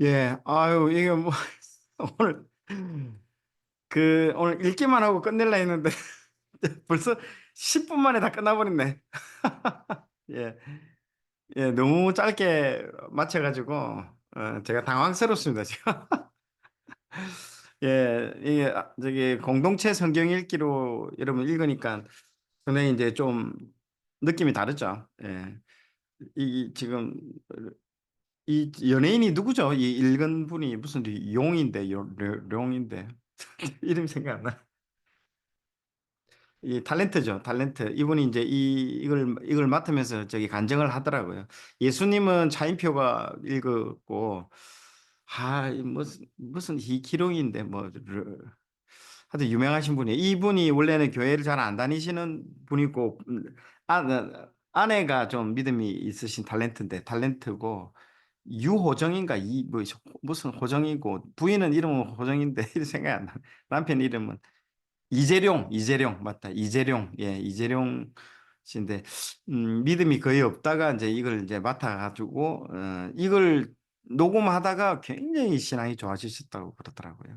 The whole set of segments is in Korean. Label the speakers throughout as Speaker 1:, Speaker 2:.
Speaker 1: 예, 아유, 이게 뭐, 오늘, 오늘 읽기만 하고 끝낼라 했는데, 벌써 10분 만에 다 끝나버렸네. 예, 예, 너무 짧게 맞춰가지고, 제가 당황스럽습니다, 지금. 예, 이게, 저기, 공동체 성경 읽기로 여러분 읽으니까, 상당히 이제 좀 느낌이 다르죠. 예, 지금, 이 연예인이 누구죠? 이 읽은 분이 무슨 용인데, 용인데. 이름 생각 안 나. 이 탤런트죠, 탤런트. 이분이 이제 이걸 맡으면서 저기 간증을 하더라고요. 예수님은 차인표가 읽었고, 이 무슨 희기룡인데, 하여튼 유명하신 분이에요. 이분이 원래는 교회를 잘 안 다니시는 분이고, 아내가 좀 믿음이 있으신 탤런트고, 유호정인가, 무슨 호정이고, 부인은 이름은 호정인데, 이름 생각이 안 나. 남편 이름은. 이재룡, 맞다. 이재룡 씨인데, 믿음이 거의 없다가 이제 이걸 이제 맡아가지고, 이걸 녹음하다가 굉장히 신앙이 좋아지셨다고 그러더라고요.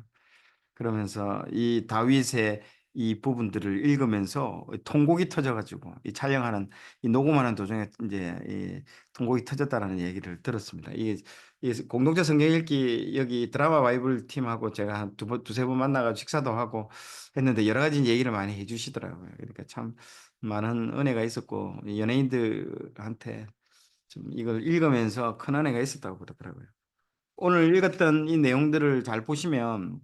Speaker 1: 그러면서 이 다윗의 이 부분들을 읽으면서 통곡이 터져가지고 이 촬영하는 이 녹음하는 도중에 이제 이 통곡이 터졌다라는 얘기를 들었습니다. 이게 공동체 성경 읽기 여기 드라마 바이블 팀하고 제가 한 두세 번 만나가지고 식사도 하고 했는데 여러 가지 얘기를 많이 해주시더라고요. 그러니까 참 많은 은혜가 있었고 연예인들한테 좀 이걸 읽으면서 큰 은혜가 있었다고 그러더라고요. 오늘 읽었던 이 내용들을 잘 보시면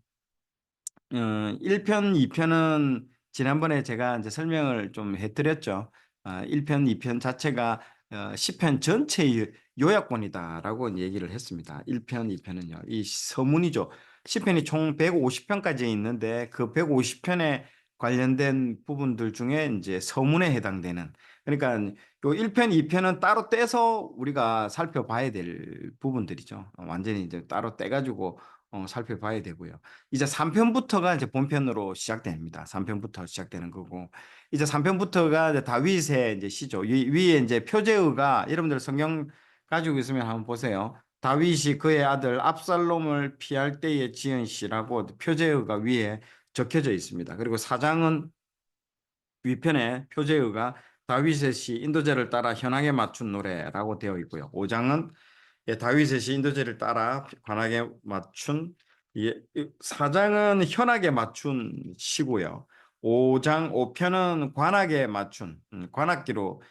Speaker 1: 1편, 2편은 지난번에 제가 이제 설명을 좀 해드렸죠. 1편, 2편 자체가 10편 전체의 요약본이다라고 얘기를 했습니다. 1편, 2편은요. 이 서문이죠. 10편이 총 150편까지 있는데 그 150편에 관련된 부분들 중에 이제 서문에 해당되는 그러니까 요 1편, 2편은 따로 떼서 우리가 살펴봐야 될 부분들이죠. 완전히 이제 따로 떼가지고 살펴봐야 되고요. 이제 3편부터가 이제 본편으로 시작됩니다. 3편부터 시작되는 거고. 이제 3편부터가 이제 다윗의 이제 시죠. 위에 이제 표제의가 여러분들 성경 가지고 있으면 한번 보세요. 다윗이 그의 아들 압살롬을 피할 때에 지은 시라고 표제의가 위에 적혀져 있습니다. 그리고 사장은 위편에 표제의가 다윗의 시 인도제를 따라 현악에 맞춘 노래라고 되어 있고요. 5장은 다윗의 시 인도제를 따라 관악에 맞춘 4장은 현악에 맞춘 시고요. 5장 5편은 관악에 맞춘 관악기로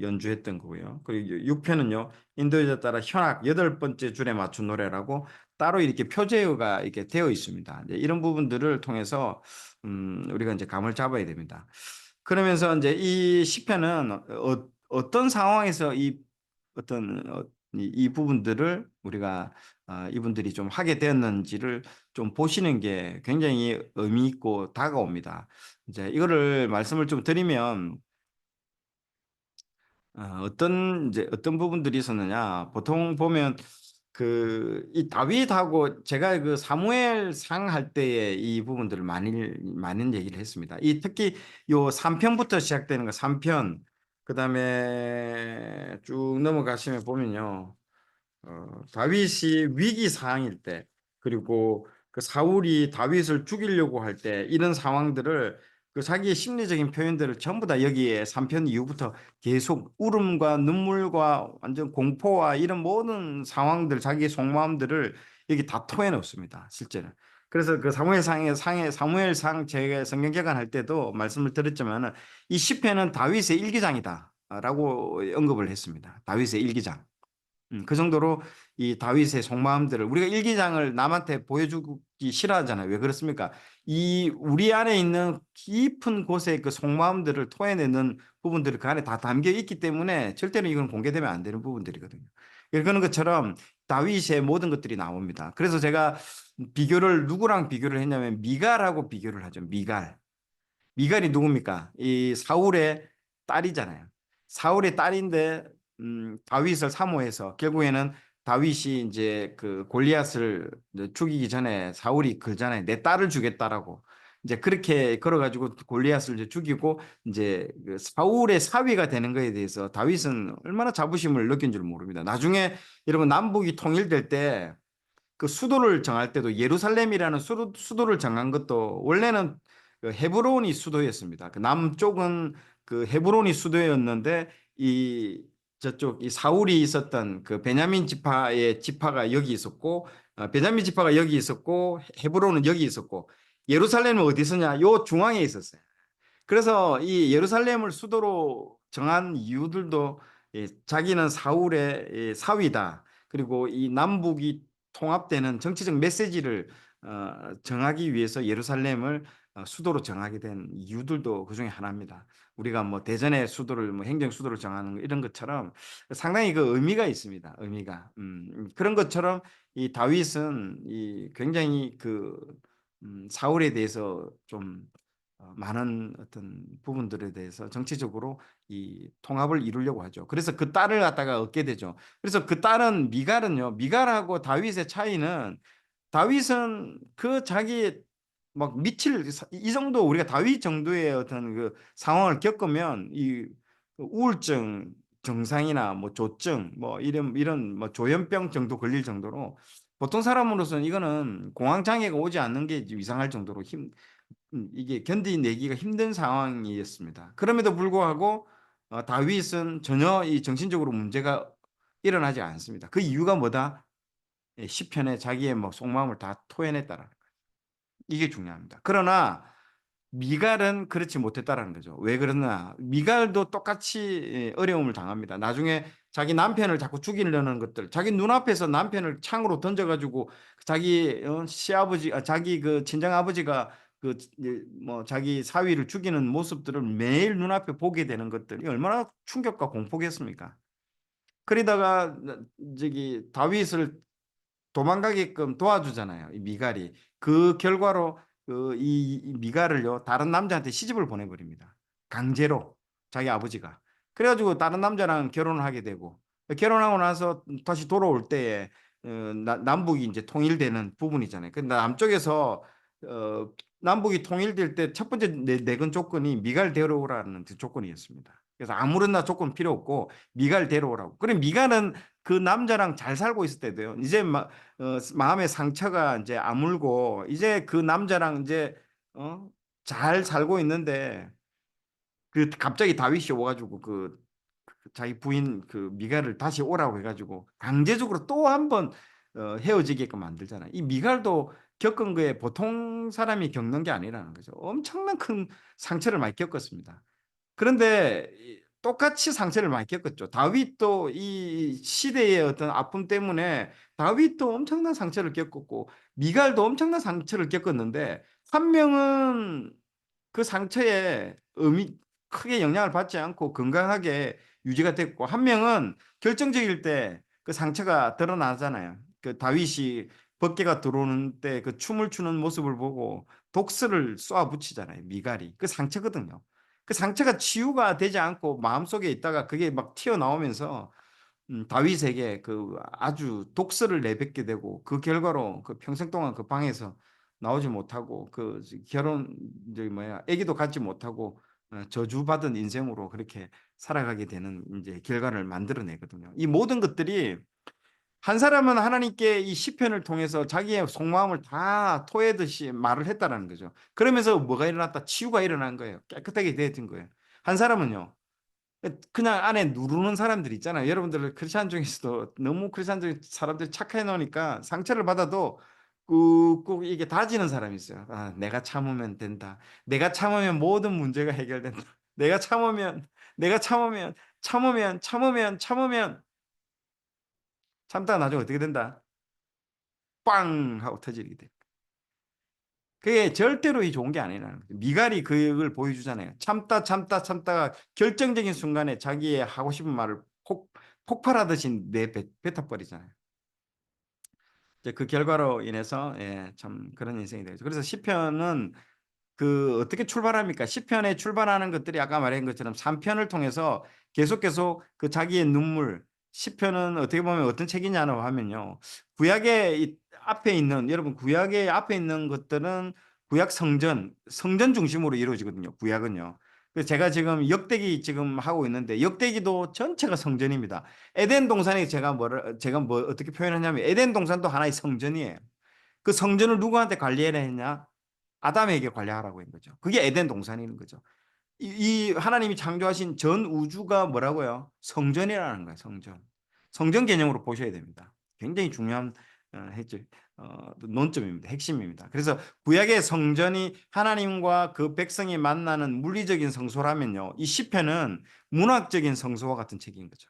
Speaker 1: 연주했던 거고요. 그리고 6편은요. 인도제에 따라 현악 여덟 번째 줄에 맞춘 노래라고 따로 이렇게 표제어가 이렇게 되어 있습니다. 이제 이런 부분들을 통해서 우리가 이제 감을 잡아야 됩니다. 그러면서 이제 이 시편은 어떤 상황에서 어떤 이 부분들을 우리가 이분들이 좀 하게 되었는지를 좀 보시는 게 굉장히 의미 있고 다가옵니다. 이제 이거를 말씀을 좀 드리면 이제 어떤 부분들이 있었느냐 보통 보면 이 다윗하고 제가 그 사무엘 상 할 때에 이 부분들을 많은 얘기를 했습니다. 이 특히 요 3편부터 시작되는 거 3편 그다음에 쭉 넘어가시면 보면요. 다윗이 위기 상황일 때, 그리고 그 사울이 다윗을 죽이려고 할 때, 이런 상황들을 그 자기의 심리적인 표현들을 전부 다 여기에 3편 이후부터 계속 울음과 눈물과 완전 공포와 이런 모든 상황들, 자기의 속마음들을 여기 다 토해 놓습니다, 실제는. 그래서 그 사무엘상 제가 성경 개관할 때도 말씀을 드렸지만은 이 시편은 다윗의 일기장이다라고 언급을 했습니다. 다윗의 일기장. 그 정도로 이 다윗의 속마음들을 우리가 일기장을 남한테 보여주기 싫어하잖아요. 왜 그렇습니까? 이 우리 안에 있는 깊은 곳에 그 속마음들을 토해내는 부분들이 그 안에 다 담겨 있기 때문에 절대로 이건 공개되면 안 되는 부분들이거든요. 그런 것처럼 다윗의 모든 것들이 나옵니다. 그래서 제가 누구랑 비교를 했냐면 미갈하고 비교를 하죠. 미갈. 미갈이 누굽니까? 이 사울의 딸이잖아요. 사울의 딸인데 다윗을 사모해서 결국에는 다윗이 이제 그 골리앗을 이제 죽이기 전에 사울이 그러잖아요. 내 딸을 주겠다라고. 이제 그렇게 걸어가지고 골리앗을 이제 죽이고 이제 그 사울의 사위가 되는 거에 대해서 다윗은 얼마나 자부심을 느낀 줄 모릅니다. 나중에 여러분 남북이 통일될 때 그 수도를 정할 때도 예루살렘이라는 수도를 정한 것도 원래는 그 헤브론이 수도였습니다. 그 남쪽은 그 헤브론이 수도였는데 이 저쪽 이 사울이 있었던 그 베냐민 지파의 지파가 여기 있었고 베냐민 지파가 여기 있었고 헤브론은 여기 있었고 예루살렘은 어디 있었냐? 요 중앙에 있었어요. 그래서 이 예루살렘을 수도로 정한 이유들도 자기는 사울의 사위다. 그리고 이 남북이 통합되는 정치적 메시지를 정하기 위해서 예루살렘을 수도로 정하게 된 이유들도 그중에 하나입니다. 우리가 뭐 대전의 수도를 뭐 행정 수도를 정하는 이런 것처럼 상당히 그 의미가 있습니다. 의미가 그런 것처럼 이 다윗은 이 굉장히 그 사울에 대해서 좀 많은 어떤 부분들에 대해서 정치적으로 이 통합을 이루려고 하죠. 그래서 그 딸을 갖다가 얻게 되죠. 그래서 그 딸은 미갈은요. 미갈하고 다윗의 차이는 다윗은 그 자기 막 미칠 이 정도 우리가 다윗 정도의 어떤 그 상황을 겪으면 이 우울증 증상이나 뭐 조증 뭐 이런 뭐 조현병 정도 걸릴 정도로 보통 사람으로서는 이거는 공황 장애가 오지 않는 게 이상할 정도로 이게 견디내기가 힘든 상황이었습니다. 그럼에도 불구하고 다윗은 전혀 이 정신적으로 문제가 일어나지 않습니다. 그 이유가 뭐다? 시편에 자기의 뭐 속마음을 다 토해냈다라는 거예요. 이게 중요합니다. 그러나 미갈은 그렇지 못했다라는 거죠. 왜 그러나 미갈도 똑같이 어려움을 당합니다. 나중에 자기 남편을 자꾸 죽이려는 것들, 자기 눈앞에서 남편을 창으로 던져가지고 자기 시아버지, 자기 그 친정 아버지가 그 뭐 자기 사위를 죽이는 모습들을 매일 눈앞에 보게 되는 것들이 얼마나 충격과 공포겠습니까? 그러다가 저기 다윗을 도망가게끔 도와주잖아요. 이 미갈이. 그 결과로 이 미갈을요, 다른 남자한테 시집을 보내버립니다. 강제로. 자기 아버지가. 그래가지고 다른 남자랑 결혼을 하게 되고, 결혼하고 나서 다시 돌아올 때에, 남북이 이제 통일되는 부분이잖아요. 근데 남쪽에서, 어, 남북이 통일될 때 첫 번째 내건 조건이 미갈 데려오라는 그 조건이었습니다. 그래서 아무런 조건 필요 없고, 미갈 데려오라고. 그래, 미갈은 그 남자랑 잘 살고 있을 때도요. 이제 마음의 상처가 이제 아물고 이제 그 남자랑 이제 잘 살고 있는데 그 갑자기 다윗이 오가지고 그 자기 부인 그 미갈을 다시 오라고 해가지고 강제적으로 또 한 번 헤어지게끔 만들잖아요. 이 미갈도 겪은 거에 보통 사람이 겪는 게 아니라는 거죠. 엄청난 큰 상처를 많이 겪었습니다. 그런데 똑같이 상처를 많이 겪었죠. 다윗도 이 시대의 어떤 아픔 때문에 다윗도 엄청난 상처를 겪었고 미갈도 엄청난 상처를 겪었는데 한 명은 그 상처에 크게 영향을 받지 않고 건강하게 유지가 됐고 한 명은 결정적일 때 그 상처가 드러나잖아요. 그 다윗이 벗개가 들어오는 때 그 춤을 추는 모습을 보고 독스를 쏘아 붙이잖아요. 미갈이 그 상처거든요. 그 상처가 치유가 되지 않고 마음속에 있다가 그게 막 튀어나오면서 다윗에게 그 아주 독설을 내뱉게 되고 그 결과로 그 평생 동안 그 방에서 나오지 못하고 그 결혼 저기 뭐야 아기도 갖지 못하고 저주받은 인생으로 그렇게 살아가게 되는 이제 결과를 만들어내거든요. 이 모든 것들이 한 사람은 하나님께 이 시편을 통해서 자기의 속마음을 다 토해듯이 말을 했다라는 거죠. 그러면서 뭐가 일어났다? 치유가 일어난 거예요. 깨끗하게 되어진 거예요. 한 사람은요. 그냥 안에 누르는 사람들 있잖아요. 여러분들 크리스천 중에서도 너무 크리스천 중 사람들이 착해 놓으니까 상처를 받아도 꾹꾹 이게 다지는 사람이 있어요. 아, 내가 참으면 된다. 내가 참으면 모든 문제가 해결된다. 내가 참으면, 내가 참으면 참다가 나중에 어떻게 된다? 빵 하고 터지게 돼. 그게 절대로 이 좋은 게 아니라는 거죠. 미갈이 그걸 보여주잖아요. 참다가 결정적인 순간에 자기의 하고 싶은 말을 폭발하듯이 뱉어버리잖아요. 이제 그 결과로 인해서 참 그런 인생이 되죠. 그래서 시편은 그 어떻게 출발합니까? 시편에 출발하는 것들이 아까 말한 것처럼 3편을 통해서 계속 그 자기의 눈물 시편은 어떻게 보면 어떤 책이냐고 하면요. 구약의 앞에 있는 여러분 구약의 앞에 있는 것들은 구약 성전 중심으로 이루어지거든요. 구약은요. 그래서 제가 지금 역대기 지금 하고 있는데 역대기도 전체가 성전입니다. 에덴 동산에 제가 뭐 어떻게 표현하냐면 에덴 동산도 하나의 성전이에요. 그 성전을 누구한테 관리해야 했냐? 아담에게 관리하라고 한 거죠. 그게 에덴 동산인 거죠. 이 하나님이 창조하신 전 우주가 뭐라고요? 성전이라는 거예요. 성전. 성전 개념으로 보셔야 됩니다. 굉장히 중요한 핵심, 논점입니다. 핵심입니다. 그래서 구약의 성전이 하나님과 그 백성이 만나는 물리적인 성소라면요. 이 시편은 문학적인 성소와 같은 책인 거죠.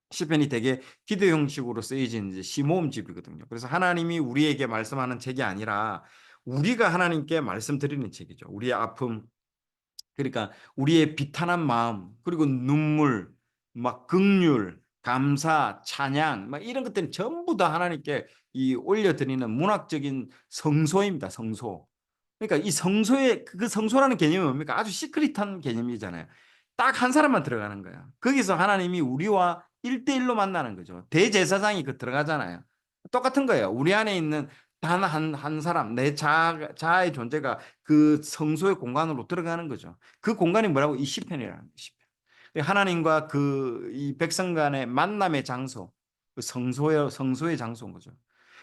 Speaker 1: 시편이 되게 기도 형식으로 쓰여진 이제 시모음집이거든요. 그래서 하나님이 우리에게 말씀하는 책이 아니라 우리가 하나님께 말씀드리는 책이죠. 우리의 아픔, 그러니까 우리의 비탄한 마음, 그리고 눈물, 막 긍휼, 감사, 찬양, 막 이런 것들은 전부 다 하나님께 이 올려드리는 문학적인 성소입니다. 성소. 그러니까 이 성소의 그 성소라는 개념이 뭡니까? 아주 시크릿한 개념이잖아요. 딱 한 사람만 들어가는 거야. 거기서 하나님이 우리와 일대일로 만나는 거죠. 대제사장이 그 들어가잖아요. 똑같은 거예요. 우리 안에 있는 단 한 사람, 내 자아의 존재가 그 성소의 공간으로 들어가는 거죠. 그 공간이 뭐라고? 이 시편이라는 시편. 하나님과 그 이 백성 간의 만남의 장소, 그 성소의 장소인 거죠.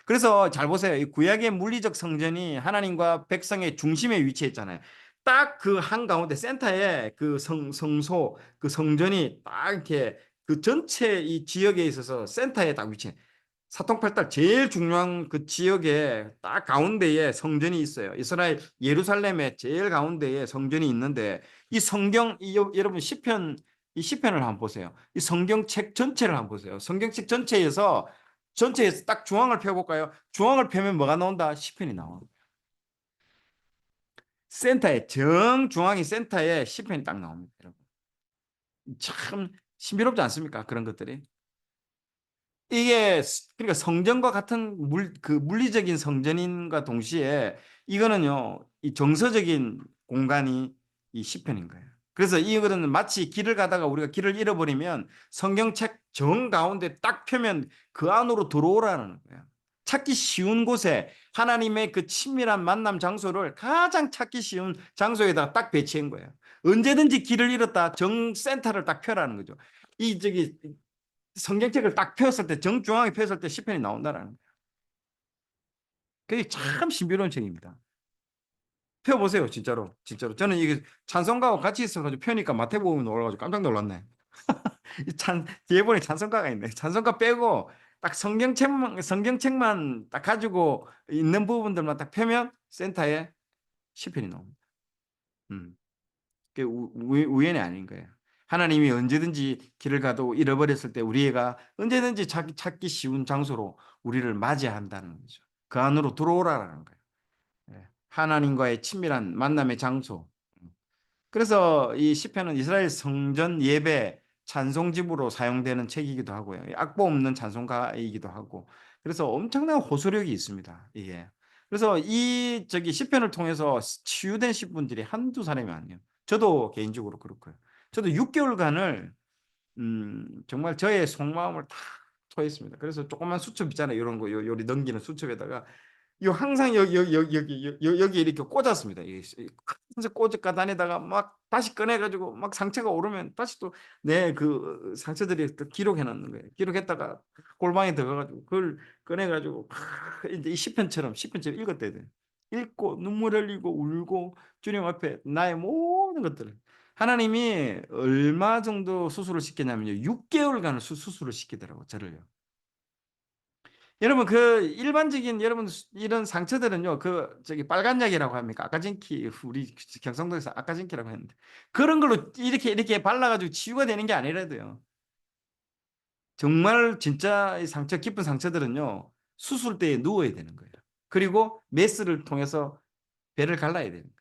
Speaker 1: 그래서 잘 보세요. 이 구약의 물리적 성전이 하나님과 백성의 중심에 위치했잖아요. 딱 그 한가운데 센터에 그 성소, 그 성전이 딱 이렇게 그 전체 이 지역에 있어서 센터에 딱 위치해. 사통팔달 제일 중요한 그 지역에 딱 가운데에 성전이 있어요. 이스라엘 예루살렘의 제일 가운데에 성전이 있는데 이 성경 여러분 시편 이 시편을 한번 보세요. 이 성경책 전체를 한번 보세요. 성경책 전체에서 딱 중앙을 펴볼까요? 중앙을 펴면 뭐가 나온다? 시편이 나와. 센터에 정중앙이 센터에 시편이 딱 나옵니다, 여러분. 참 신비롭지 않습니까? 그런 것들이. 이게 그러니까 성전과 같은 그 물리적인 성전인과 동시에 이거는요 이 정서적인 공간이 이 시편인 거예요. 그래서 이거는 마치 길을 가다가 우리가 길을 잃어버리면 성경책 정 가운데 딱 펴면 그 안으로 들어오라는 거예요. 찾기 쉬운 곳에 하나님의 그 친밀한 만남 장소를 가장 찾기 쉬운 장소에다 딱 배치한 거예요. 언제든지 길을 잃었다 정 센터를 딱 펴라는 거죠. 이 저기 성경책을 딱 펴었을 때 정중앙에 펴었을 때 시편이 나온다라는 거예요. 그게 참 신비로운 책입니다. 펴보세요, 진짜로. 진짜로. 저는 이게 찬송가와 같이 있어가지고 펴니까 마태복음이 나와가지고 깜짝 놀랐네. 뒤에 보니 찬송가가 있네. 찬송가 빼고 딱 성경책만 딱 가지고 있는 부분들만 딱 펴면 센터에 시편이 나옵니다. 음. 그게 우연이 아닌 거예요. 하나님이 언제든지 길을 가도 잃어버렸을 때 우리가 언제든지 찾기 쉬운 장소로 우리를 맞이한다는 거죠. 그 안으로 들어오라라는 거예요. 예. 하나님과의 친밀한 만남의 장소. 그래서 이 시편은 이스라엘 성전 예배 찬송집으로 사용되는 책이기도 하고요. 악보 없는 찬송가이기도 하고. 그래서 엄청난 호소력이 있습니다. 이게. 그래서 이 저기 시편을 통해서 치유된 분들이 한두 사람이 아니에요. 저도 개인적으로 그렇고요. 저도 6개월간을 정말 저의 속마음을 다 토했습니다. 그래서 조그만 수첩 있잖아요. 이런 거 요리 넘기는 수첩에다가 요 항상 여기 이렇게 꽂았습니다. 흰색 꽂을까 다니다가 막 다시 꺼내가지고 막 상처가 오르면 다시 또 내 그 상처들이 또 기록해 놓는 거예요. 기록했다가 골방에 들어가가지고 그걸 꺼내가지고 이제 이 시편처럼 읽었대야 돼. 읽고 눈물 흘리고 울고 주님 앞에 나의 모든 것들을 하나님이 얼마 정도 수술을 시켰냐면요. 6개월간 수술을 시키더라고 저를요. 여러분 그 일반적인 여러분 이런 상처들은요 그 저기 빨간 약이라고 합니까 아까진키 우리 경상도에서 아까진키라고 했는데 그런 걸로 이렇게 발라가지고 치유가 되는 게 아니라도요 정말 진짜 이 상처 깊은 상처들은요 수술대에 누워야 되는 거예요. 그리고 메스를 통해서 배를 갈라야 되는 거예요.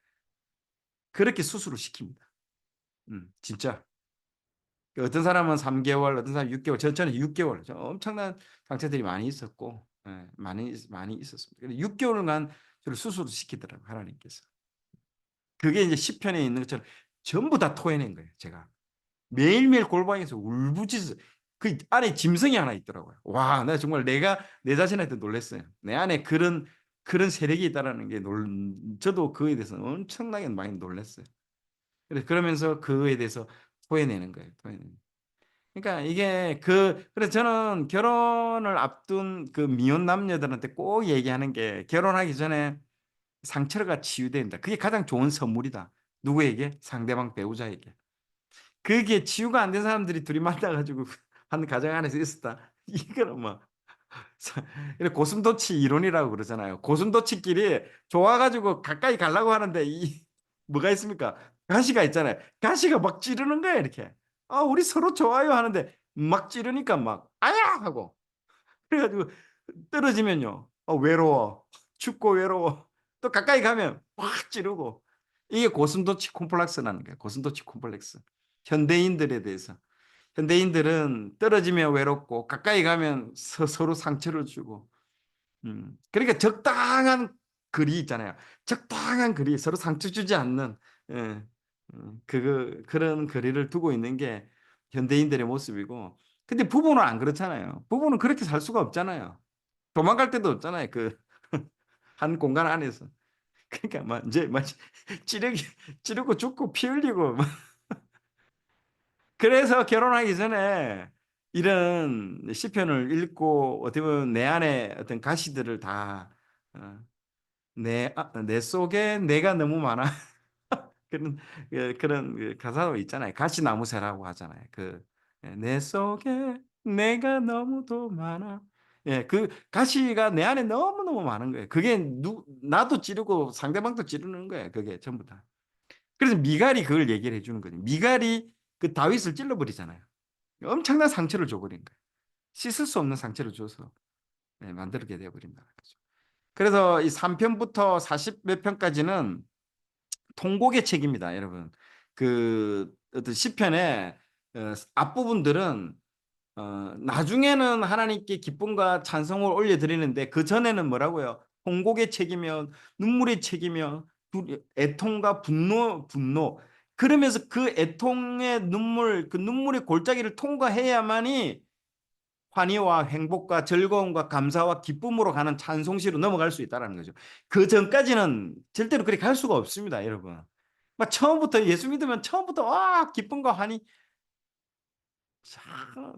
Speaker 1: 그렇게 수술을 시킵니다. 진짜 어떤 사람은 3개월, 어떤 사람은 6개월, 저는 6개월. 엄청난 상처들이 많이 있었고, 예, 많이 있었습니다. 6개월간 저를 수술을 시키더라고요, 하나님께서. 그게 이제 시편에 있는 것처럼 전부 다 토해낸 거예요, 제가. 매일매일 골방에서 울부짖어. 그 안에 짐승이 하나 있더라고요. 와, 나 정말 내 자신한테 놀랐어요. 내 안에 그런 세력이 있다라는 게 저도 그에 대해서 엄청나게 많이 놀랐어요. 그러면서 그거에 대해서 토해내는 거예요. 토해내는. 그러니까 이게 그래서 저는 결혼을 앞둔 그 미혼 남녀들한테 꼭 얘기하는 게 결혼하기 전에 상처가 치유된다. 그게 가장 좋은 선물이다. 누구에게? 상대방 배우자에게. 그게 치유가 안 된 사람들이 둘이 만나가지고 한 가정 안에서 있었다. 이거는 뭐 고슴도치 이론이라고 그러잖아요. 고슴도치끼리 좋아가지고 가까이 가려고 하는데 이 뭐가 있습니까? 가시가 있잖아요. 가시가 막 찌르는 거야 이렇게. 아 우리 서로 좋아요 하는데 막 찌르니까 막 아야 하고 그래가지고 떨어지면요. 외로워. 춥고 외로워. 또 가까이 가면 확 찌르고. 이게 고슴도치 콤플렉스라는 거예요. 고슴도치 콤플렉스. 현대인들에 대해서. 현대인들은 떨어지면 외롭고 가까이 가면 서로 상처를 주고. 그러니까 적당한 거리 있잖아요. 적당한 거리, 서로 상처 주지 않는 예. 그런 거리를 두고 있는 게 현대인들의 모습이고. 근데 부부는 안 그렇잖아요. 부부는 그렇게 살 수가 없잖아요. 도망갈 데도 없잖아요. 그 한 공간 안에서. 그러니까 막 이제 막 찌르기 찌르고 죽고 피 흘리고 막. 그래서 결혼하기 전에 이런 시편을 읽고 어떻게 보면 내 안에 어떤 가시들을 다 내 속에 내가 너무 많아. 그런 그런 가사도 있잖아요. 가시나무새라고 하잖아요. 내 속에 내가 너무도 많아. 예, 그 가시가 내 안에 너무너무 많은 거예요. 그게 나도 찌르고 상대방도 찌르는 거예요. 그게 전부 다. 그래서 미갈이 그걸 얘기를 해주는 거죠. 미갈이 그 다윗을 찔러버리잖아요. 엄청난 상처를 줘버린 거예요. 씻을 수 없는 상처를 줘서 만들게 되어버린다는 거죠. 그래서 이 3편부터 40 몇 편까지는 통곡의 책입니다, 여러분. 그 어떤 시편의 앞부분들은 나중에는 하나님께 기쁨과 찬송을 올려드리는데 그 전에는 뭐라고요? 통곡의 책이며 눈물의 책이며 애통과 분노. 그러면서 그 애통의 눈물, 그 눈물의 골짜기를 통과해야만이 환희와 행복과 즐거움과 감사와 기쁨으로 가는 찬송시로 넘어갈 수 있다는 거죠. 그 전까지는 절대로 그렇게 갈 수가 없습니다, 여러분. 막 처음부터 예수 믿으면 처음부터 와 기쁨과 환희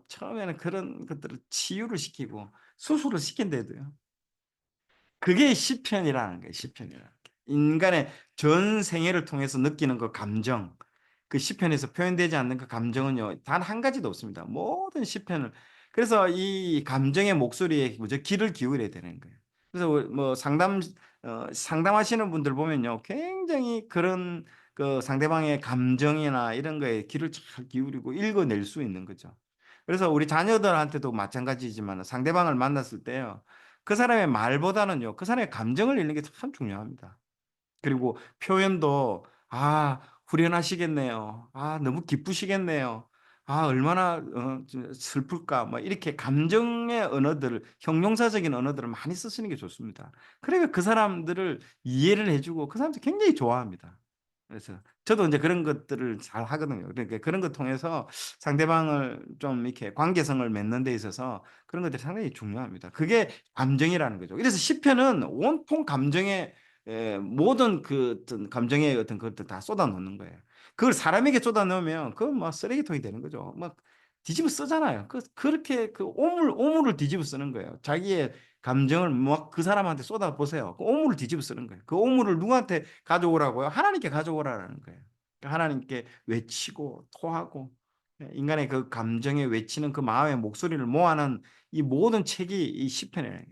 Speaker 1: 처음에는 그런 것들을 치유를 시키고 수술을 시킨대도요. 그게 시편이라는 거예요. 시편이라는 게. 인간의 전 생애를 통해서 느끼는 그 감정, 그 시편에서 표현되지 않는 그 감정은요, 단 한 가지도 없습니다. 모든 시편을. 그래서 이 감정의 목소리에 먼저 귀를 기울여야 되는 거예요. 그래서 뭐 상담하시는 분들 보면요, 굉장히 그런 그 상대방의 감정이나 이런 거에 귀를 잘 기울이고 읽어낼 수 있는 거죠. 그래서 우리 자녀들한테도 마찬가지지만 상대방을 만났을 때요. 그 사람의 말보다는요, 그 사람의 감정을 읽는 게 참 중요합니다. 그리고 표현도, 후련하시겠네요. 너무 기쁘시겠네요. 얼마나 슬플까. 뭐 이렇게 감정의 언어들을, 형용사적인 언어들을 많이 쓰시는 게 좋습니다. 그러니까 그 사람들을 이해를 해주고 그 사람들 굉장히 좋아합니다. 그래서 저도 이제 그런 것들을 잘 하거든요. 그러니까 그런 것 통해서 상대방을 좀 이렇게 관계성을 맺는 데 있어서 그런 것들이 상당히 중요합니다. 그게 감정이라는 거죠. 그래서 시편은 온통 감정의 모든 그 어떤 감정의 어떤 것들 다 쏟아놓는 거예요. 그걸 사람에게 쏟아넣으면 그건 뭐 쓰레기통이 되는 거죠. 막 뒤집어 쓰잖아요. 그렇게 그 오물을 뒤집어 쓰는 거예요. 자기의 감정을 막 그 사람한테 쏟아 보세요. 그 오물을 뒤집어 쓰는 거예요. 그 오물을 누구한테 가져오라고요? 하나님께 가져오라는 거예요. 그러니까 하나님께 외치고 토하고 인간의 그 감정에 외치는 그 마음의 목소리를 모아는 이 모든 책이 이 시편이에요.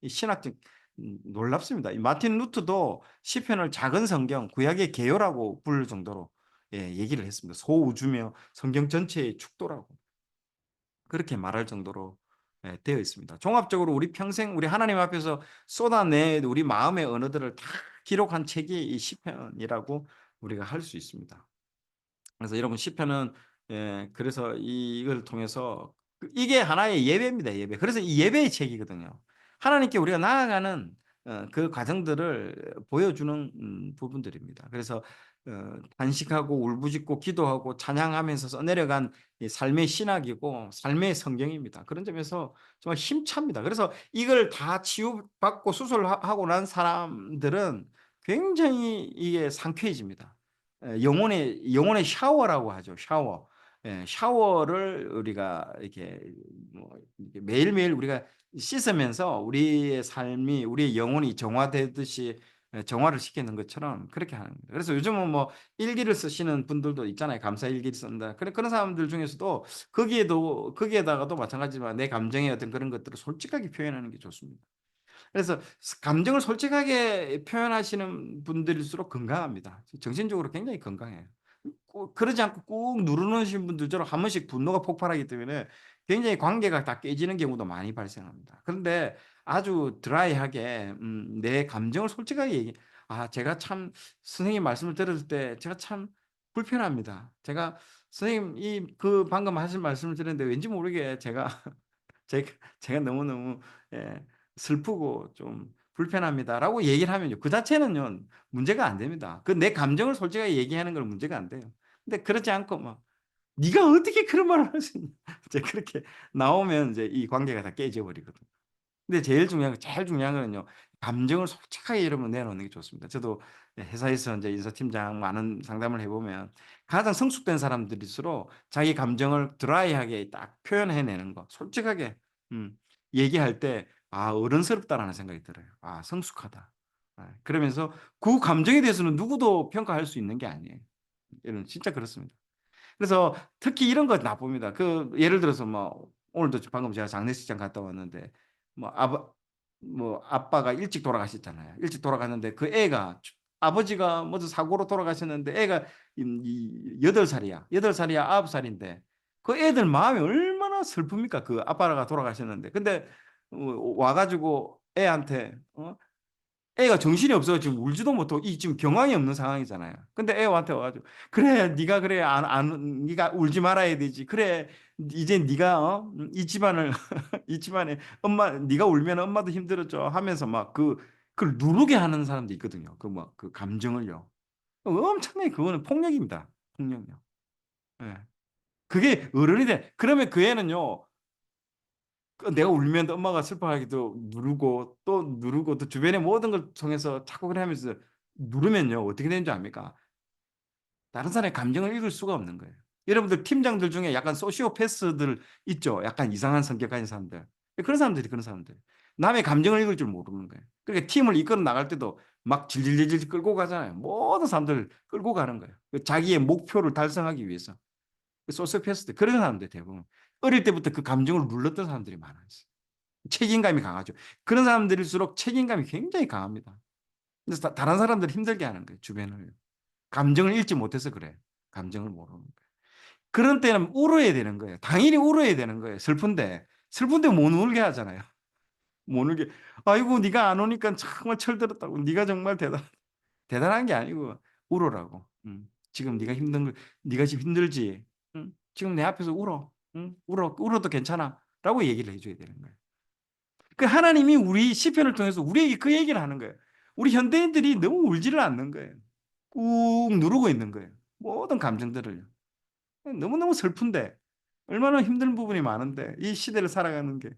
Speaker 1: 이 신학적 놀랍습니다. 이 마틴 루트도 시편을 작은 성경, 구약의 개요라고 부를 정도로 얘기를 했습니다. 소우주며 성경 전체의 축도라고 그렇게 말할 정도로 되어 있습니다. 종합적으로 우리 평생 우리 하나님 앞에서 쏟아내 우리 마음의 언어들을 다 기록한 책이 이 시편이라고 우리가 할 수 있습니다. 그래서 여러분 시편은 그래서 이걸 통해서 이게 하나의 예배입니다. 예배. 그래서 이 예배의 책이거든요. 하나님께 우리가 나아가는 그 과정들을 보여주는 부분들입니다. 그래서 단식하고 울부짖고 기도하고 찬양하면서 써내려간 이 삶의 신학이고 삶의 성경입니다. 그런 점에서 정말 힘찹니다. 그래서 이걸 다 치유받고 수술하고 난 사람들은 굉장히 이게 상쾌해집니다. 영혼의 샤워라고 하죠. 샤워. 샤워를 우리가 이렇게 뭐 이렇게 매일매일 우리가 씻으면서 우리의 삶이 우리의 영혼이 정화되듯이 정화를 시키는 것처럼 그렇게 하는 거예요. 그래서 요즘은 뭐 일기를 쓰시는 분들도 있잖아요. 감사 일기를 쓴다. 그런 사람들 중에서도 거기에다가도 마찬가지지만 내 감정의 어떤 그런 것들을 솔직하게 표현하는 게 좋습니다. 그래서 감정을 솔직하게 표현하시는 분들일수록 건강합니다. 정신적으로 굉장히 건강해요. 그러지 않고 꾹 누르는 분들처럼 한 번씩 분노가 폭발하기 때문에 굉장히 관계가 다 깨지는 경우도 많이 발생합니다. 그런데 아주 드라이하게 내 감정을 솔직하게 제가 참 선생님 말씀을 들을 때 제가 참 불편합니다. 제가 선생님 방금 하신 말씀을 들었는데 왠지 모르게 제가 제가 너무너무 예 슬프고 좀 불편합니다라고 얘기를 하면요. 그 자체는요 문제가 안 됩니다. 그 내 감정을 솔직하게 얘기하는 건 문제가 안 돼요. 근데 그렇지 않고 막 "네가 어떻게 그런 말을 할 수 있냐." 이제 그렇게 나오면 이제 이 관계가 다 깨져 버리거든요. 근데 제일 중요한 거는요. 감정을 솔직하게 여러분 내놓는 게 좋습니다. 저도 회사에서 인제 인사팀장 많은 상담을 해 보면 가장 성숙된 사람들일수록 자기 감정을 드라이하게 딱 표현해 내는 거 솔직하게 음 얘기할 때 '아 어른스럽다.'라는 생각이 들어요. '아 성숙하다.' 그러면서 그 감정에 대해서는 누구도 평가할 수 있는 게 아니에요. 이런 진짜 그렇습니다. 그래서 특히 이런 거 나쁩니다. 예를 들어서 뭐 오늘도 방금 제가 장례식장 갔다 왔는데 뭐 아빠가 일찍 돌아가셨잖아요. 일찍 돌아갔는데 그 애가 아버지가 무슨 사고로 돌아가셨는데 애가 이 8 살이야. 8 살이야 9 살인데 그 애들 마음이 얼마나 슬픕니까? 그 아빠가 돌아가셨는데. 근데 와 가지고 애한테 애가 정신이 없어 지금 울지도 못하고 지금 경황이 없는 상황이잖아요. 근데 애한테 와 가지고 "그래 네가 그래 안 네가 울지 말아야 되지. 그래 이제 네가 이 집안을 이 집안에 엄마 네가 울면 엄마도 힘들어져." 하면서 막 그걸 누르게 하는 사람도 있거든요. 그 감정을요. 엄청나게 그거는 폭력입니다. 폭력이요. 예. 그게 어른이 그러면 그 애는요. 내가 울면 엄마가 슬퍼하기도 누르고 또 누르고 또 주변의 모든 걸 통해서 자꾸 그래 하면서 누르면요. 어떻게 되는 줄 압니까? 다른 사람의 감정을 읽을 수가 없는 거예요. 여러분들 팀장들 중에 약간 소시오패스들 있죠. 약간 이상한 성격 가진 사람들. 그런 사람들이 그런 사람들. 남의 감정을 읽을 줄 모르는 거예요. 그러니까 팀을 이끌어 나갈 때도 막 질질질질 끌고 가잖아요. 모든 사람들 끌고 가는 거예요. 자기의 목표를 달성하기 위해서. 소시오패스들 그런 사람들 대부분. 어릴 때부터 그 감정을 눌렀던 사람들이 많아요. 책임감이 강하죠. 그런 사람들일수록 책임감이 굉장히 강합니다. 그래서 다른 사람들을 힘들게 하는 거예요, 주변을. 감정을 읽지 못해서 그래요. 감정을 모르는 거예요. 그런 때는 울어야 되는 거예요. 당연히 울어야 되는 거예요, 슬픈데 못 울게 하잖아요. 못 울게 "아이고 네가 안 우니까 정말 철들었다."고 "네가 정말 대단한 게 아니고 울으라고. 지금 네가 지금 힘들지? 지금 내 앞에서 울어. 울어도 괜찮아."라고 얘기를 해 줘야 되는 거예요. 하나님이 우리 시편을 통해서 우리에게 그 얘기를 하는 거예요. 우리 현대인들이 너무 울지를 않는 거예요. 꾹 누르고 있는 거예요. 모든 감정들을요. 너무너무 슬픈데 얼마나 힘든 부분이 많은데 이 시대를 살아가는 게.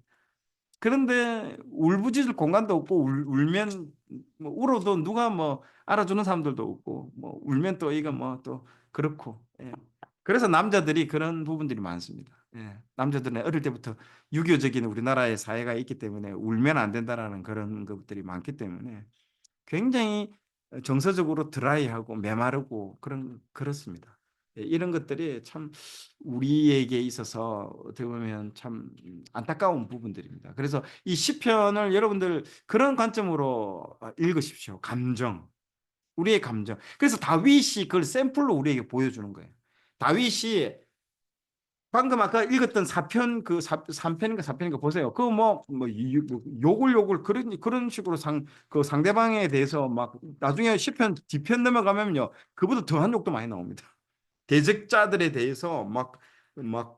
Speaker 1: 그런데 울부짖을 공간도 없고 울면 뭐 울어도 누가 뭐 알아주는 사람들도 없고 뭐 울면 또 이거 뭐 또 그렇고. 예. 그래서 남자들이 그런 부분들이 많습니다. 예. 남자들은 어릴 때부터 유교적인 우리나라의 사회가 있기 때문에 울면 안 된다라는 그런 것들이 많기 때문에 굉장히 정서적으로 드라이하고 메마르고 그렇습니다. 예 이런 것들이 참 우리에게 있어서 어떻게 보면 참 안타까운 부분들입니다. 그래서 이 시편을 여러분들 그런 관점으로 읽으십시오. 감정, 우리의 감정. 그래서 다윗이 그걸 샘플로 우리에게 보여주는 거예요. 다윗이 방금 아까 읽었던 사편 그 삼편인가 사편인가 보세요. 욕을 그런 식으로 상대방에 대해서 막 나중에 시편 뒤편 넘어가면요. 그보다 더한 욕도 많이 나옵니다. 대적자들에 대해서 막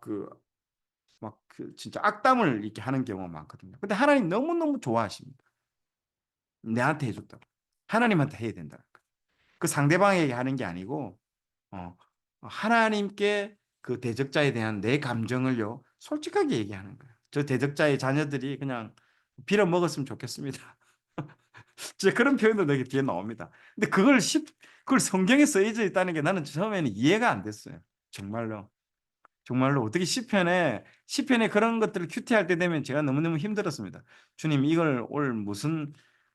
Speaker 1: 그 진짜 악담을 이렇게 하는 경우가 많거든요. 근데 하나님 너무너무 좋아하십니다. 내한테 해 줬다고. 하나님한테 해야 된다. 그 상대방에게 하는 게 아니고 어 하나님께 그 대적자에 대한 내 감정을요 솔직하게 얘기하는 거예요. 저 대적자의 자녀들이 그냥 빌어먹었으면 좋겠습니다. 진짜 그런 표현도 되게 뒤에 나옵니다. 근데 그걸 그걸 성경에 써져 있다는 게 나는 처음에는 이해가 안 됐어요. 정말로. 정말로 어떻게 시편에 그런 것들을 큐티할 때 되면 제가 너무너무 힘들었습니다. 주님 이걸 올 무슨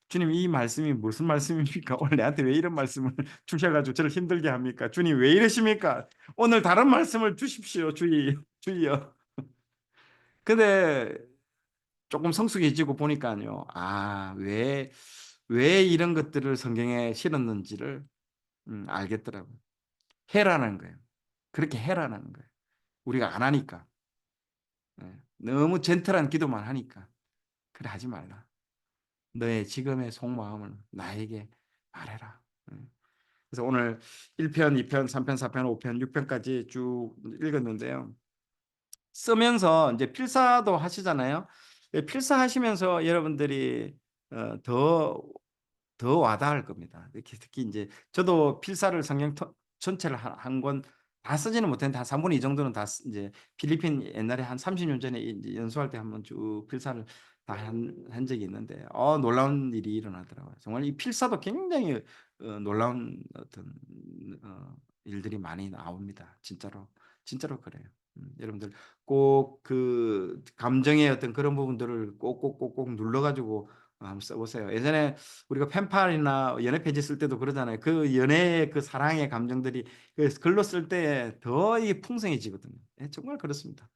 Speaker 1: 주님 이 말씀이 무슨 말씀입니까? 오늘 내한테 왜 이런 말씀을 주셔 가지고 저를 힘들게 합니까? 주님 왜 이러십니까? 오늘 다른 말씀을 주십시오. 주여. 근데 조금 성숙해지고 보니까요. 아, 왜 이런 것들을 성경에 실었는지를 알겠더라고요. 해라는 거예요. 그렇게 해라는 거예요. 우리가 안 하니까. 예. 너무 젠틀한 기도만 하니까. 그래 하지 말라. 너의 지금의 속마음을 나에게 말해라. 예. 그래서 오늘 1편, 2편, 3편, 4편, 5편, 6편까지 쭉 읽었는데요. 쓰면서 이제 필사도 하시잖아요. 예, 필사하시면서 여러분들이 더 와닿을 겁니다. 특히 이제 저도 필사를 성경 전체를 한 권 다 쓰지는 못했는데 한 3분의 2 정도는 다 이제 필리핀 옛날에 한 30년 전에 이제 연수할 때 한번 쭉 필사를 다 한 적이 있는데 놀라운 일이 일어나더라고요. 정말 이 필사도 굉장히 놀라운 어떤 일들이 많이 나옵니다. 진짜로 그래요. 여러분들 꼭 그 감정의 어떤 그런 부분들을 꼭꼭꼭꼭 눌러가지고 한번 써보세요. 예전에 우리가 펜팔이나 연애 편지 쓸 때도 그러잖아요. 그 연애의 그 사랑의 감정들이 그 글로 쓸 때 더 이게 풍성해지거든요. 예, 정말 그렇습니다.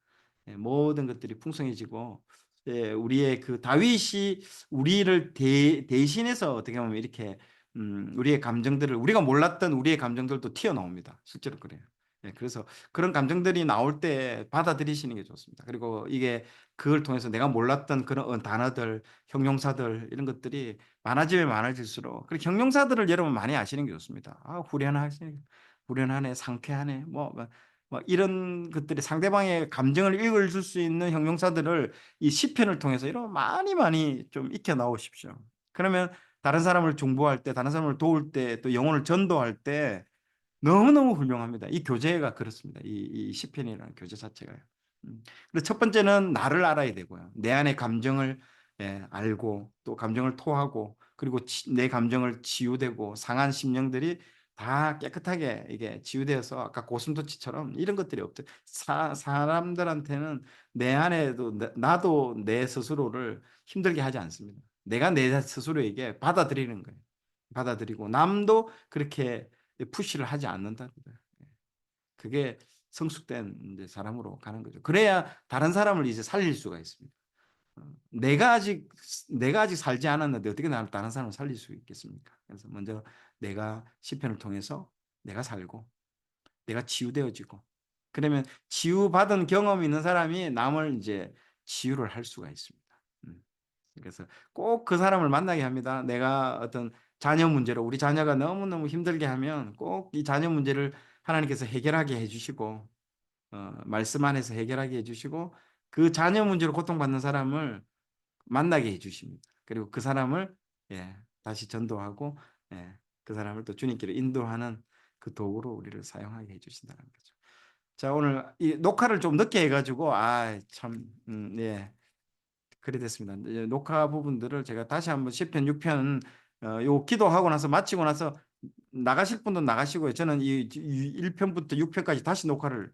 Speaker 1: 예, 모든 것들이 풍성해지고 예, 우리의 그 다윗이 우리를 대신해서 어떻게 보면 이렇게 우리의 감정들을 우리가 몰랐던 우리의 감정들도 튀어나옵니다. 실제로 그래요. 예, 그래서 그런 감정들이 나올 때 받아들이시는 게 좋습니다. 그리고 이게 그걸 통해서 내가 몰랐던 그런 단어들, 형용사들 이런 것들이 많아지면 많아질수록 그리고 형용사들을 여러분 많이 아시는 게 좋습니다. 아, 후련하네, 상쾌하네, 뭐 이런 것들이 상대방의 감정을 읽어줄 수 있는 형용사들을 이 시편을 통해서 이런 많이 많이 좀 익혀 나오십시오. 그러면 다른 사람을 중보할 때, 다른 사람을 도울 때, 또 영혼을 전도할 때 너무너무 훌륭합니다. 이 교재가 그렇습니다. 이 시편이라는 교재 자체가요. 그래서 첫 번째는 나를 알아야 되고요. 내 안의 감정을 알고 또 감정을 토하고 그리고 내 감정을 치유되고 상한 심령들이 다 깨끗하게 이게 치유되어서 아까 고슴도치처럼 이런 것들이 없대. 사람들한테는 내 안에도 나도 내 스스로를 힘들게 하지 않습니다. 내가 내 스스로에게 받아들이는 거예요. 받아들이고 남도 그렇게 푸시를 하지 않는다는 거예요. 그게 성숙된 이제 사람으로 가는 거죠. 그래야 다른 사람을 이제 살릴 수가 있습니다. 내가 아직 살지 않았는데 어떻게 나를 다른 사람을 살릴 수 있겠습니까? 그래서 먼저 내가 시편을 통해서 내가 살고 내가 치유되어지고 그러면 치유받은 경험이 있는 사람이 남을 이제 치유를 할 수가 있습니다. 음. 그래서 꼭 그 사람을 만나게 합니다. 내가 어떤 자녀 문제로 우리 자녀가 너무너무 힘들게 하면 꼭 이 자녀 문제를 하나님께서 해결하게 해 주시고 말씀 안에서 해결하게 해 주시고 그 자녀 문제로 고통받는 사람을 만나게 해 주십니다. 그리고 그 사람을 다시 전도하고 그 사람을 또 주님께로 인도하는 그 도구로 우리를 사용하게 해 주신다는 거죠. 자, 오늘 이 녹화를 좀 늦게 해 가지고 참 그래 됐습니다. 이제 녹화 부분들을 제가 다시 한번 10편, 6편 요 기도하고 나서 마치고 나서 나가실 분도 나가시고요. 저는 이 1편부터 6편까지 다시 녹화를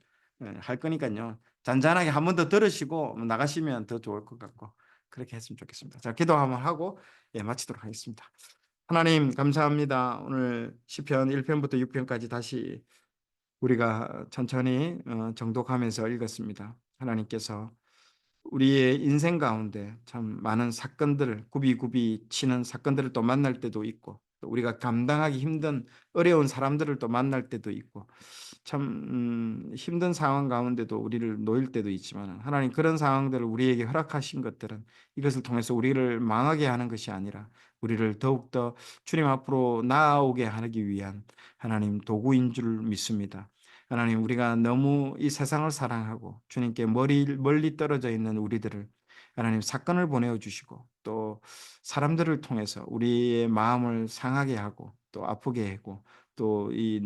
Speaker 1: 할 거니까요. 잔잔하게 한 번 더 들으시고 나가시면 더 좋을 것 같고 그렇게 했으면 좋겠습니다. 자, 기도 한번 하고 마치도록 하겠습니다. 하나님 감사합니다. 오늘 시편 1편부터 6편까지 다시 우리가 천천히 정독하면서 읽었습니다. 하나님께서 우리의 인생 가운데 참 많은 사건들을 굽이굽이 치는 사건들을 또 만날 때도 있고 또 우리가 감당하기 힘든 어려운 사람들을 또 만날 때도 있고 참 힘든 상황 가운데도 우리를 놓일 때도 있지만 하나님 그런 상황들을 우리에게 허락하신 것들은 이것을 통해서 우리를 망하게 하는 것이 아니라 우리를 더욱더 주님 앞으로 나아오게 하기 위한 하나님 도구인 줄 믿습니다. 하나님 우리가 너무 이 세상을 사랑하고 주님께 멀리 떨어져 있는 우리들을 하나님 사건을 보내어 주시고 또 사람들을 통해서 우리의 마음을 상하게 하고 또 아프게 하고 또 이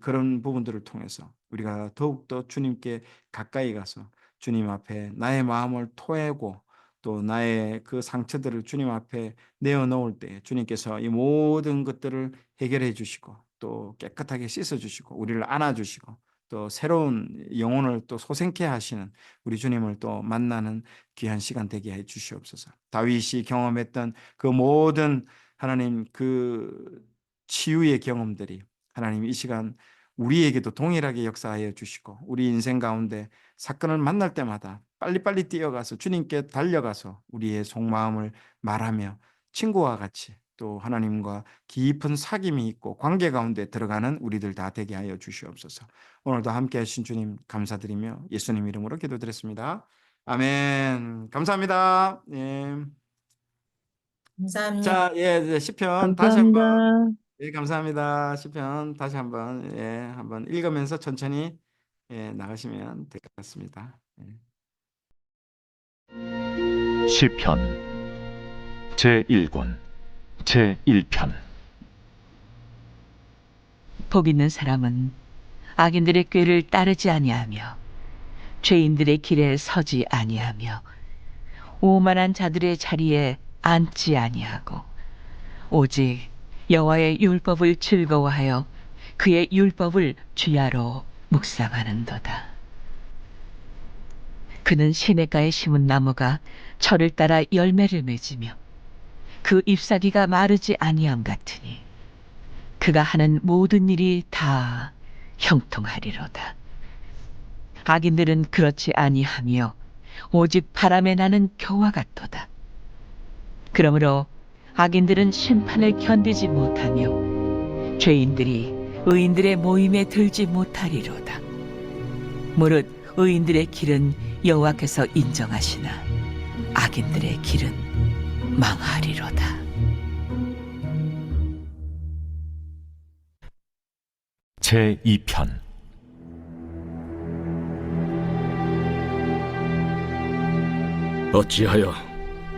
Speaker 1: 그런 부분들을 통해서 우리가 더욱더 주님께 가까이 가서 주님 앞에 나의 마음을 토하고 또 나의 그 상처들을 주님 앞에 내어 놓을 때 주님께서 이 모든 것들을 해결해 주시고 또 깨끗하게 씻어주시고 우리를 안아주시고 또 새로운 영혼을 또 소생케 하시는 우리 주님을 또 만나는 귀한 시간 되게 해 주시옵소서. 다윗이 경험했던 그 모든 하나님 그 치유의 경험들이 하나님 이 시간 우리에게도 동일하게 역사하여 주시고 우리 인생 가운데 사건을 만날 때마다 빨리빨리 뛰어가서 주님께 달려가서 우리의 속마음을 말하며 친구와 같이 또 하나님과 깊은 사귐이 있고 관계 가운데 들어가는 우리들 다 되게 하여 주시옵소서. 오늘도 함께 하신 주님 감사드리며 예수님 이름으로 기도드렸습니다. 아멘. 감사합니다. 예.
Speaker 2: 감사합니다.
Speaker 1: 자, 예, 시편 다시 한번
Speaker 3: 감사합니다.
Speaker 1: 예, 감사합니다. 시편 다시 한번 한번 읽으면서 천천히 나가시면 될 것 같습니다.
Speaker 4: 시편 제1권 제1편.
Speaker 3: 복 있는 사람은 악인들의 꾀를 따르지 아니하며 죄인들의 길에 서지 아니하며 오만한 자들의 자리에 앉지 아니하고 오직 여호와의 율법을 즐거워하여 그의 율법을 주야로 묵상하는도다. 그는 시냇가에 심은 나무가 철을 따라 열매를 맺으며 그 잎사귀가 마르지 아니함 같으니 그가 하는 모든 일이 다 형통하리로다. 악인들은 그렇지 아니하며 오직 바람에 나는 겨와 같도다. 그러므로 악인들은 심판을 견디지 못하며 죄인들이 의인들의 모임에 들지 못하리로다. 무릇 의인들의 길은 여호와께서 인정하시나 악인들의 길은 망하리로다.
Speaker 4: 제2편.
Speaker 5: 어찌하여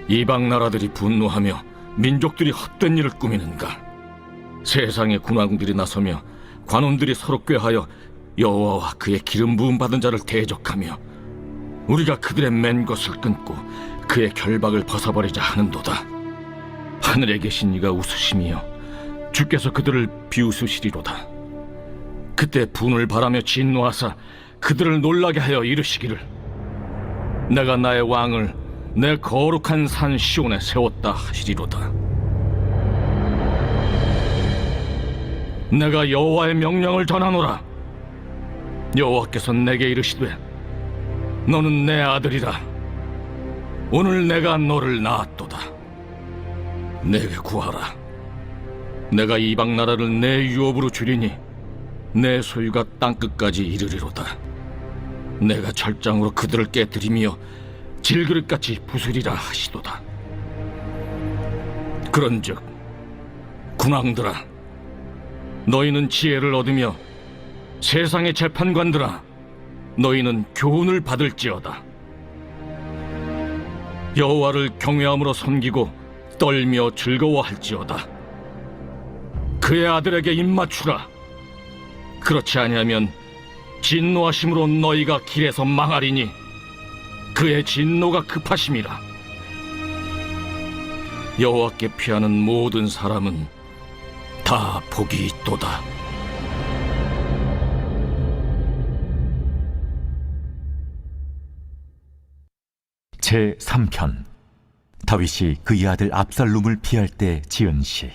Speaker 5: 이방 나라들이 분노하며 민족들이 헛된 일을 꾸미는가? 세상의 군왕들이 나서며 관원들이 서로 꾀하여 여호와와 그의 기름 부음 받은 자를 대적하며 우리가 그들의 맨 것을 끊고 그의 결박을 벗어버리자 하는도다. 하늘에 계신 이가 웃으시며 주께서 그들을 비웃으시리로다. 그때 분을 바라며 진노하사 그들을 놀라게 하여 이르시기를 내가 나의 왕을 내 거룩한 산 시온에 세웠다 하시리로다. 내가 여호와의 명령을 전하노라. 여호와께서 내게 이르시되 너는 내 아들이라. 오늘 내가 너를 낳았도다. 내게 구하라. 내가 이방 나라를 내 유업으로 주리니 내 소유가 땅끝까지 이르리로다. 내가 철장으로 그들을 깨뜨리며 질그릇같이 부수리라 하시도다. 그런즉 군왕들아, 너희는 지혜를 얻으며 세상의 재판관들아, 너희는 교훈을 받을지어다. 여호와를 경외함으로 섬기고 떨며 즐거워할지어다. 그의 아들에게 입맞추라. 그렇지 아니하면 진노하심으로 너희가 길에서 망하리니 그의 진노가 급하심이라. 여호와께 피하는 모든 사람은 다 복이 있도다.
Speaker 4: 제3편. 다윗이 그의 아들 압살롬을 피할 때 지은 시.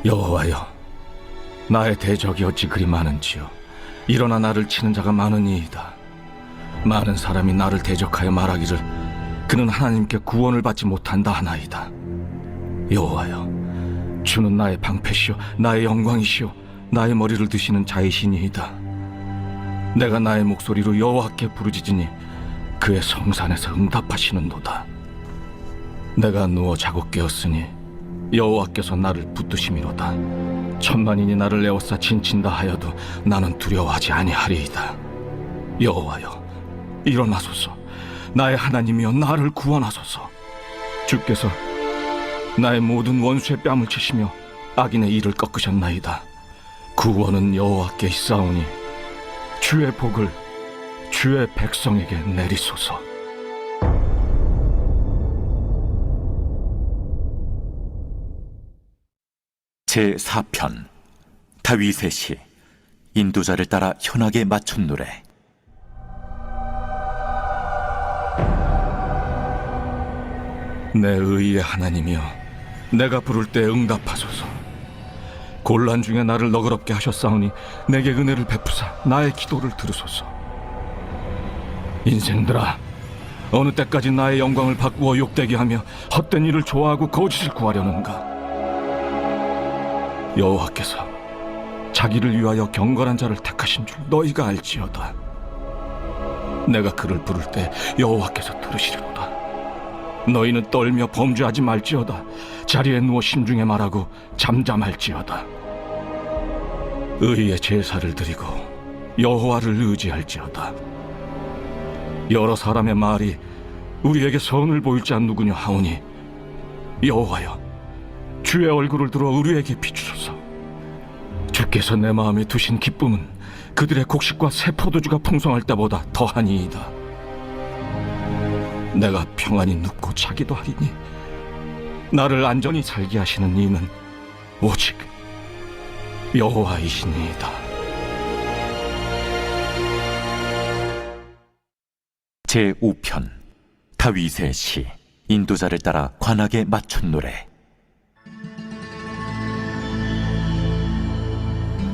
Speaker 5: 여호와여, 나의 대적이 어찌 그리 많은지요. 일어나 나를 치는 자가 많으니이다. 많은 사람이 나를 대적하여 말하기를 그는 하나님께 구원을 받지 못한다 하나이다. 여호와여, 주는 나의 방패시오 나의 영광이시오 나의 머리를 드시는 자이시니이다. 내가 나의 목소리로 여호와께 부르짖으니 그의 성산에서 응답하시는도다. 내가 누워 자고 깨었으니 여호와께서 나를 붙드심이로다. 천만인이 나를 에워싸 진친다 하여도 나는 두려워하지 아니하리이다. 여호와여, 일어나소서. 나의 하나님이여, 나를 구원하소서. 주께서 나의 모든 원수의 뺨을 치시며 악인의 이를 꺾으셨나이다. 구원은 여호와께 있사오니 주의 복을 주의 백성에게 내리소서.
Speaker 4: 제4편 다윗의 시 인도자를 따라 현악에 맞춘 노래.
Speaker 5: 내 의의 하나님이여, 내가 부를 때 응답하소서. 곤란 중에 나를 너그럽게 하셨사오니 내게 은혜를 베푸사 나의 기도를 들으소서. 인생들아, 어느 때까지 나의 영광을 바꾸어 욕되게 하며 헛된 일을 좋아하고 거짓을 구하려는가? 여호와께서 자기를 위하여 경건한 자를 택하신 줄 너희가 알지어다. 내가 그를 부를 때 여호와께서 들으시리로다. 너희는 떨며 범죄하지 말지어다. 자리에 누워 심중에 말하고 잠잠할지어다. 의의 제사를 드리고 여호와를 의지할지어다. 여러 사람의 말이 우리에게 선을 보일 자 누구냐 하오니, 여호와여, 주의 얼굴을 들어 우리에게 비추소서. 주께서 내 마음에 두신 기쁨은 그들의 곡식과 새 포도주가 풍성할 때보다 더하니이다. 내가 평안히 눕고 자기도 하리니 나를 안전히 살게 하시는 이는 오직 여호와이시니이다.
Speaker 4: 제5편 다윗의 시 인도자를 따라 관악에 맞춘 노래.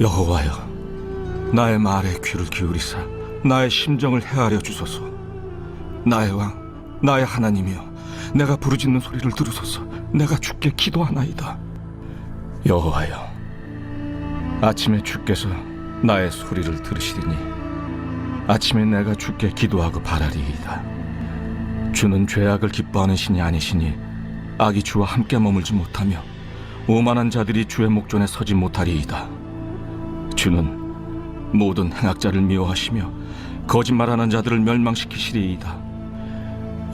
Speaker 5: 여호와여, 나의 말에 귀를 기울이사 나의 심정을 헤아려 주소서. 나의 왕, 나의 하나님이여, 내가 부르짖는 소리를 들으소서. 내가 주께 기도하나이다. 여호와여, 아침에 주께서 나의 소리를 들으시리니 아침에 내가 주께 기도하고 바라리이다. 주는 죄악을 기뻐하는 신이 아니시니 악이 주와 함께 머물지 못하며 오만한 자들이 주의 목전에 서지 못하리이다. 주는 모든 행악자를 미워하시며 거짓말하는 자들을 멸망시키시리이다.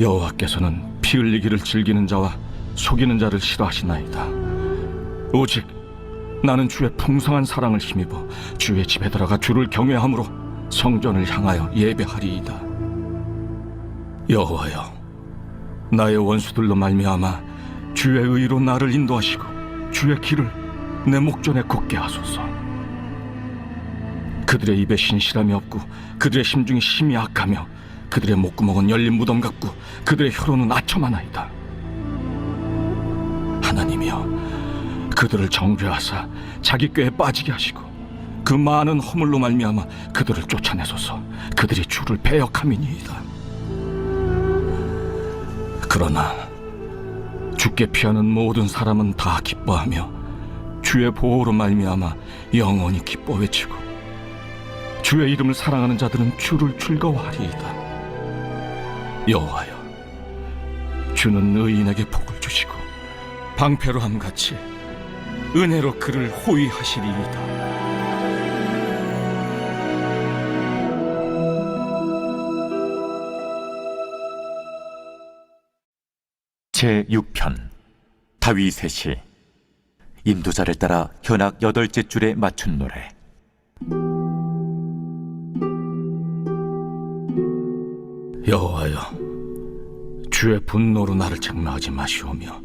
Speaker 5: 여호와께서는 피 흘리기를 즐기는 자와 속이는 자를 싫어하시나이다. 오직 나는 주의 풍성한 사랑을 힘입어 주의 집에 들어가 주를 경외함으로 성전을 향하여 예배하리이다. 여호와여, 나의 원수들로 말미암아 주의 의로 나를 인도하시고 주의 길을 내 목전에 걷게 하소서. 그들의 입에 신실함이 없고 그들의 심중이 심히 악하며 그들의 목구멍은 열린 무덤 같고 그들의 혀로는 아첨하나이다. 하나님이여, 그들을 정죄하사 자기 꾀에 빠지게 하시고 그 많은 허물로 말미암아 그들을 쫓아내소서. 그들이 주를 배역함이니이다. 그러나 주께 피하는 모든 사람은 다 기뻐하며 주의 보호로 말미암아 영원히 기뻐 외치고 주의 이름을 사랑하는 자들은 주를 즐거워하리이다. 여호와여, 주는 의인에게 복을 주시고 방패로함 같이 은혜로 그를 호위하시리이다.
Speaker 4: 제6편 다윗의 시 인도자를 따라 현악 8째 줄에 맞춘 노래.
Speaker 5: 여호와여, 주의 분노로 나를 책망하지 마시오며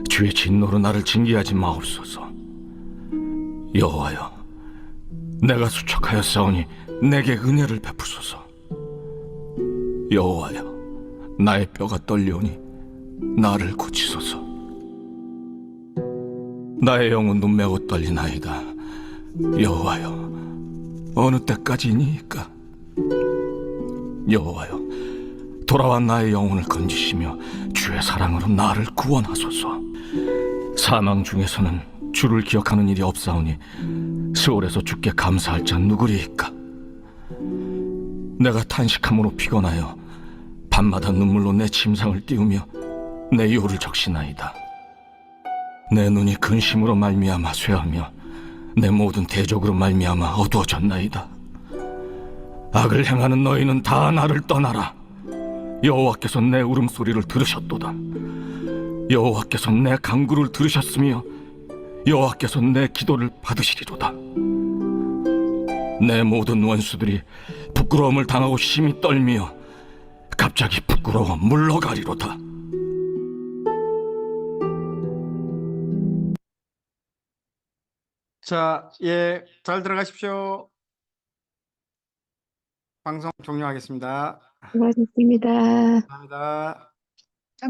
Speaker 5: 주의 진노로 나를 징계하지 마옵소서. 여호와여, 내가 수척하였사오니 내게 은혜를 베푸소서. 여호와여, 나의 뼈가 떨려오니 나를 고치소서. 나의 영혼도 매우 떨리나이다. 여호와여, 어느 때까지니까? 여호와여, 돌아와 나의 영혼을 건지시며 주의 사랑으로 나를 구원하소서. 사망 중에서는 주를 기억하는 일이 없사오니 스올에서 주께 감사할 자 누구리이까? 내가 탄식함으로 피곤하여 밤마다 눈물로 내 침상을 띄우며 내 요를 적시나이다. 내 눈이 근심으로 말미암아 쇠하며 내 모든 대적으로 말미암아 어두워졌나이다. 악을 행하는 너희는 다 나를 떠나라. 여호와께서 내 울음소리를 들으셨도다. 여호와께서 내 간구를 들으셨으며 여호와께서 내 기도를 받으시리로다. 내 모든 원수들이 부끄러움을 당하고 심히 떨며 갑자기 부끄러워 물러가리로다.
Speaker 1: 자, 예, 잘 들어가십시오. 방송 종료하겠습니다.
Speaker 2: 수고하셨습니다.
Speaker 1: 감사합니다.